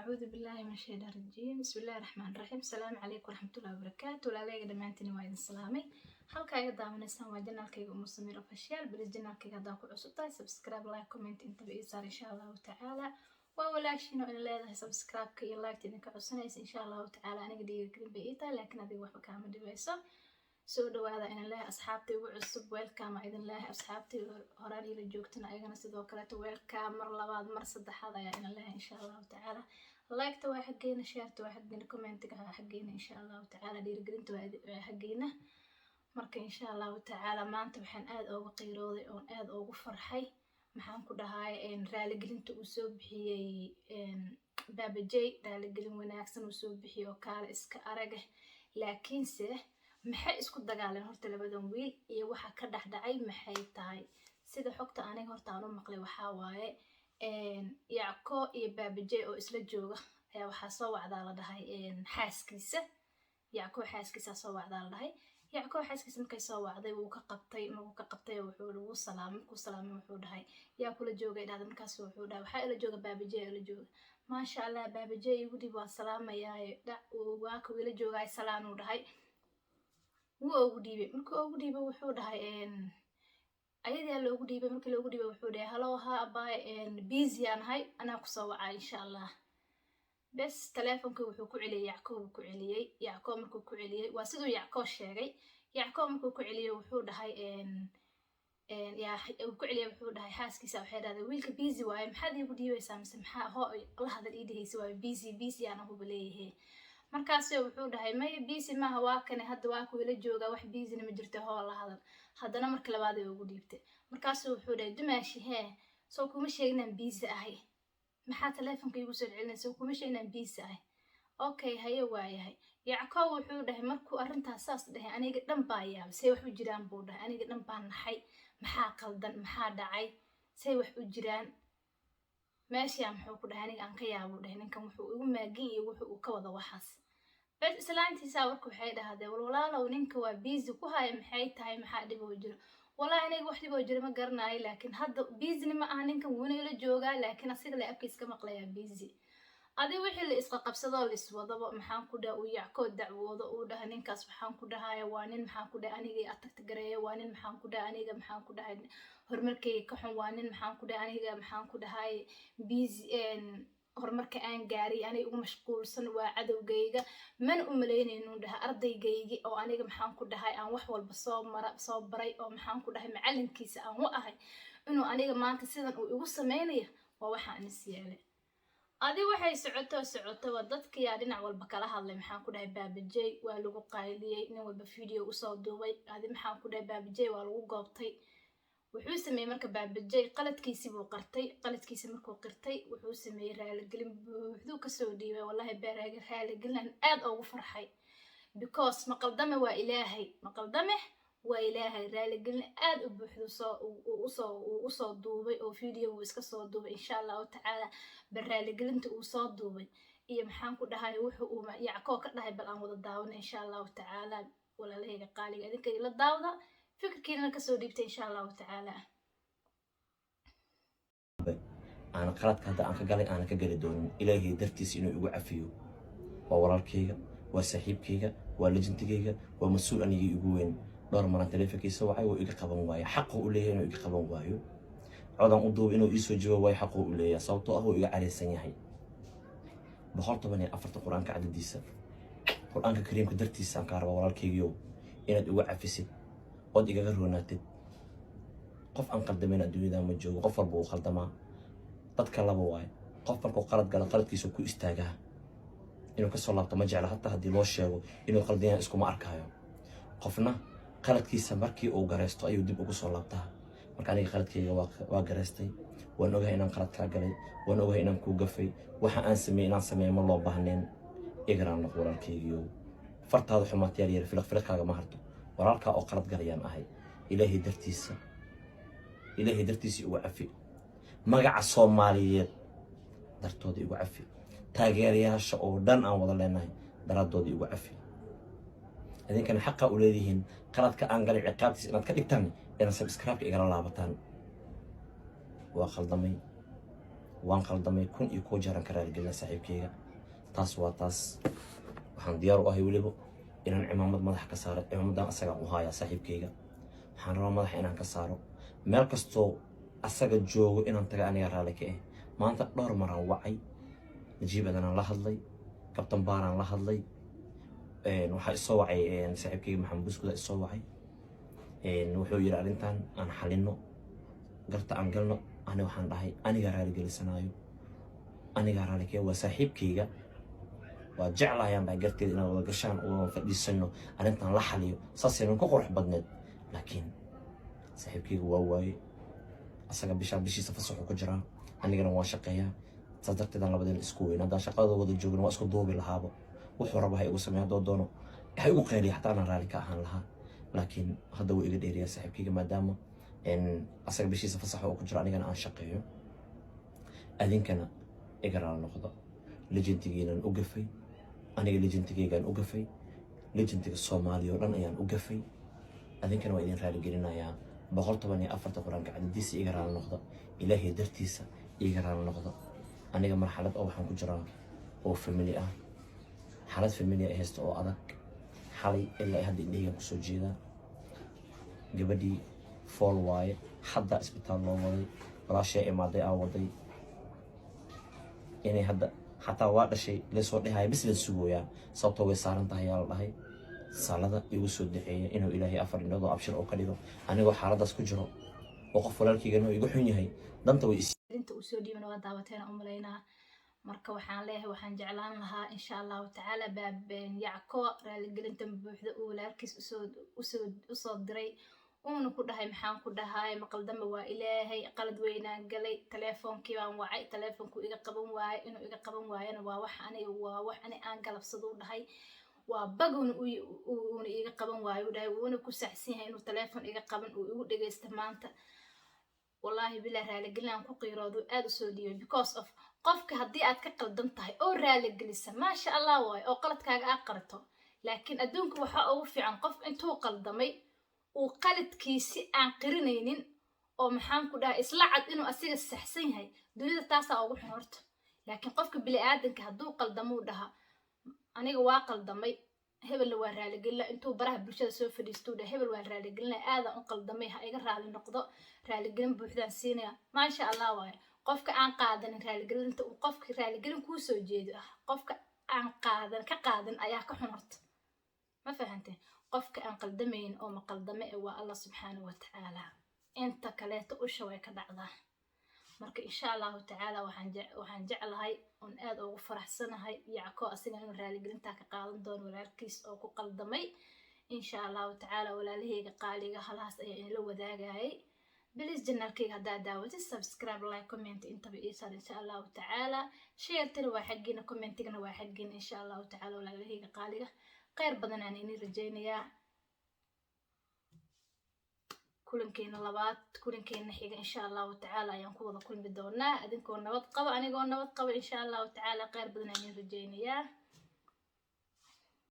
أعوذ بالله من الشيطان الرجيم بسم الله الرحمن الرحيم السلام عليكم ورحمة الله وبركاته ولا دمانتني وايد السلامي halka ay daawanaysan waa janaalkayga Umu Samir official bari janaalkayga hadaa ku cusubtahay subscribe like comment inta bay saar insha Allah ta'ala waa walaashino in leedahay subscribe ka iyo like idinka codsanaysa insha Allah ta'ala aniga dhiirigelin bay ii tahay laakiin adiga waxba kaama dhibayso soo dhawaada in leeyahay asxaabtay ugu cusub welcome idin leeyahay asxaabtay horaan ila joogtana ayagana sidoo kale welcome mar labaad mar saddexaad ayaa in leeyahay insha Allah ta'ala like ta waa xageena share ta waa xageena comment ka xageena insha Allah ta'ala dhiirigelinta waa xageena marka insha Allah ta'ala maanta waxaan aad ugu qiirooday oo aad ugu farxay maxaan ku dhahay raali gelinta uu soo bixiyay Baba J raali gelin wanaagsan uu soo bixiyay oo kaale iska arag laakiin se maxay isku dagaaleen horta labadan wiil iyo waxa ka dhaxdhacay maxay tahay sida xogta aniga horta aan u maqlay waxa waaye Yacko iyo Baba J oo isla jooga ayaa waxa soo wacdaa la dhahay xaaskiisa Yacko xaaskiisa soo wacdaa la dhahay Yacko xaaskiisa markay soo wacday wuu ka qabtay wuxuu ugu salaamay wuxuu dhahay yaa kula joogay dhahda markaas wuxuu dhahay waxa ila jooga Baba J ila jooga ma sha Allah Baba J igu dib waa salaamayaa waa ka ila joogay salaan uu dhahay wuu ugu dhiibay markuu ugu dhiibay wuxuu dhahay ayada loogu dhiibay markii loogu dhiibay wuxuu dhahay hello ha bye busy anahay ana ku soo wacay insha Allah bas telefonka wuxuu ku celiyay Yacko markuu ku celiyay waa sidoo Yacko sheegay Yacko markuu ku celiyay wuxuu dhahay wuxuu dhahay xaaskiisa waxay dhahday wiilka busy waaye maxaad igu dhiibaysaa mise maxaa la hadal ii dhigaysa waa busy ana huba leeyahay markaas wuxuu dhahay may busy ma waa kan hadda waa ku ila jooga wax busy ma jirto la hadal haddana markii labaad ay ugu dhiibtay markaas wuxuu dhahay dumaashi soo kuma sheegnaan busy ahay maxaa telefonka igu soo celinaysa kuma sheegnaan busy ahay okay haye waayahay Yacko wuxuu dhahay markuu arintaas saas dhahay aniga dhan baa yaab say wax u jiraan buu dhahay aniga dhan baan naxay maxaa qaldan maxaa dhacay say wax u jiraan meesha muxuu ku dhahay aniga aan ka yaabo dhahay ninkan wuxuu ugu maagin iyo wuxuu ka wada waxaas bas islaantiisa warku waxay dhahdeen walaalow ninka waa busy ku haay maxay tahay maxaa dhib u jiro والله أنا واحد بوجر ما قرناي لكن هذا بيزني ما أنا كم وين إلى جوجا لكن أصير لي أبكي سكما قليا بيزي هذا وحي اللي إسقى قبصة الإسود ضبط محن كده ويعكو دعوة وده هننكس محن كده هاي وانين محن كده أنا جي أتك تجري وانين محن كده أنا جي محن كده هاي هرمركي كحن وانين محن كده أنا جي محن كده هاي بيزي هرمرك أنا جاري أنا يقوم مشغول سن وعدو جيجا من أملين إنه ده أرضي جيجي أو أنا جمحان كده هاي أنا وحول بصوب بري أو محان كده هاي معلم كيس أو وقاهي إنه أنا جماعة كسيدا ويوصل مانية ووحى نسيانه هذه وحي سعوته وضدك يا دينا والبكالها اللي محان كده هاي Baba J ولو قايلي إنه بفيديو وصل دوبي هذه محان كده هاي Baba J ولو قابطي wuxuu sameeyay marka Baba J qaladkiisii buu qartay qaladkiisii markuu qirtay wuxuu sameeyay raali gelin buuxdu ka soo dhiibay wallahi beeraaga raali gelin aad ugu farxay because maqaldame waa ilaahay raali gelin aad u buuxdu soo duubay oo video uu iska soo duubay insha Allah ta'ala raali gelinta uu soo duubay iyo maxaan ku dhahay wuxuu Yacko ka dhahay bal aan wada daawano insha Allah ta'ala walaalahayga qaaliga idinka ila daawada فكركينا كسو ديبتي إن شاء الله تعالى أنا قرأت هذا أنا كقالي أنا كقالي دون إلهي درتيس إنه يوقع فيه وورال كيجا وسحيب كيجا ولجنت كيجا ومسؤول أن يجوين دار مرة تلفك يسوعي ويجي قبض واي حقه إليه إنه يجي قبض وايو عدم أضوب إنه يسوي جوا واي حقه إليه صوته هو يجي عليه السنيحي بخلط بني أفرت القرآن كعدد ديسة القرآن الكريم كدرتيس عن كهرباء ورال كيجو إنه يوقع في سد قد يجرر وناتد قف أن قدمين الدنيا ما جو قف ربو خلدما تتكلم واي قف مركو قرد كيسو كو استاجها إنه كسر الله تمجع على حتى هدي لوشة إنه قلدينا إسكو ما أركايو قفنا قرد كيسا مركي أو جرستو أيو دب كسر الله تها مركاني قرد كي واجرستي ونوجه إنهم قرد كاجلي ونوجه إنهم كو جفي وح أنسمي ما الله بهنين يجران نقول الكيجيو فرت هذا حمات يري في الفرق كاجا مهرتو ورالك أو قرض قريان أهي إلهي درتيسي وعفي مقع الصوماليات درتودي وعفي تاجرياش أو دان أو وضع لنا دردودي وعفي إذن كان حقا أولاديهن قرض كأنقل عقابتي إنها تكتبتاني إنا سبسكرايب إقرار لابطان وخلدمي waan qaldamay kun iyo koo jeeran ka raaligelina saaxiibkayga taas waa taas waxaan diyaar u ahay weliba inaan cimaamad madaxa ka saaro cimaamadan asaga u haya saaxiibkayga waxaan rabaa madaxa inaan ka saaro meel kastoo asaga joogo inaan taga aniga raali ka ah maanta dhowr maraan wacay najiib adanaan la hadlay kabtan baaraan la hadlay waxaa isoo wacay saaxiibkayga maxamed buskuda isoo wacay wuxuu yidhi arrintan aan xalino garta aan galno ani waxaan dhahay aniga raali gelisanayo aniga raali ka waa saaxiibkayga waa jeclayaan dhahay garteeda inaan wada gashaan oo fadhiisano arrintan la xaliyo saasaynan ku qurux badneed laakiin saaxiibkayga waa waaye asaga bishiisa fasaxu ku jiraa anigana waan shaqeeyaa saas darteedaan labadeen isku weyn haddaan shaqada wada joogno waa isku duubi lahaaba wuxuu raba ha igu sameeya haddoo doono ha igu qeeliya xataa anaan raali ka ahaan lahaa laakiin hadda wuu iga dheeriyaa saaxiibkayga maadaama asaga bishiisa fasaxa oo ku jiro anigana aan shaqeeyo adinkana iga raali noqdo legendigiinaan u gafay aniga legendigaygaan u gafay legendiga soomaaliya oo dhan ayaan u gafay adinkana waa idin raali gelinayaa 114 quraanka cadadiisa iga raali noqdo ilaahay dartiisa iga raali noqdo aniga marxalad oo waxaan ku jiraa oo family ah xaalad family ah haysto oo adag xalay ilaa hadda indhahaygaan kusoo jeedaa gabadhii fool waaye hadda isbitaal loo waday walaashay imaaday aa waday inay hadda xataa waa dhashay leesoo dhehaya bis la sugooyaa sababtoo way saaran tahay yaa la dhahay salada igu soo daxeeya inuu ilaahay 4 indhood oo abshir oo ka dhigo anigoo xaaladaas ku jiro oo qof walaalkayga igu xun yahay danta way inta uu soo dhiibana waa daawateena u malaynaa marka waxaan leeyahay waxaan jeclaan lahaa insha allahu tacaala baabeen yacko raaligelinta buuxda uu walaalkiis usoo diray uuna ku dhahay maxaan ku dhahay maqaldamba waa ilaahay qalad weynaan galay teleefonkii baan wacay teleefonku iga qaban waaye inuu iga qaban waayana waa wax ani aan galabsado u dhahay waa baguna uuna iga qaban waayo u dhahay wuuna ku saxsan yahay inuu teleefon iga qaban uu igu dhageysta maanta wallahi bilaa raaligelin aan ku qiiroodo aad u soo dhiibay because of qofka haddii aad ka qaldan tahay oo raaligelisa maasha allah waaye oo qaladkaaga aad qarto laakiin adduunka waxaa ugu fiican qof intuu qaldamay uu qaladkiisi aan qirinaynin oo maxaan ku dhahay isla cad inuu asiga saxsan yahay dunida taasaa ugu xun horta laakiin qofka bini'aadanka hadduu qaldamo u dhaha aniga waa qaldamay hebel waa raaligelina intuu baraha bulshada soo fadhiistuu dhahay hebel waa raaligelina aadaan u qaldamay ha iga raali noqdo raaligelin buuxdaan siinaya maasha allah waaye qofka aan qaadanin raaligelinta uu qofka raaligelin kuu soo jeedo ah qofka aan ka qaadan ayaa ka xun horta ma fahanteen qofka aan qaldamayn oo ma qaldame waa Allah subhanahu wa ta'ala inta kaleeto usha way ka dhacdaa marka insha Allah ta'ala waxaan jeclahay on aad ugu faraxsanahay yacko asiga inuu raaligelinta ka qaadan doono walaalkiis oo ku qaldamay insha Allah ta'ala walaalahayga qaaliga halaas ayaa la wadaagayay بليز جنالكيغ هدا داوتي سبسكرايب لايك كومنت انت بإيصال إن شاء الله تعالى شير تلو حقنا كومنتنا وحقنا إن شاء الله تعالى ولا هيك قالية غير بدنا إني رجينا كلن كين لبات كلن كين نحيق إن شاء الله تعالى ينقوض كل بدونا أدنكم نبض قبا أنا قول نبض قبا إن شاء الله تعالى غير بدنا إني رجينا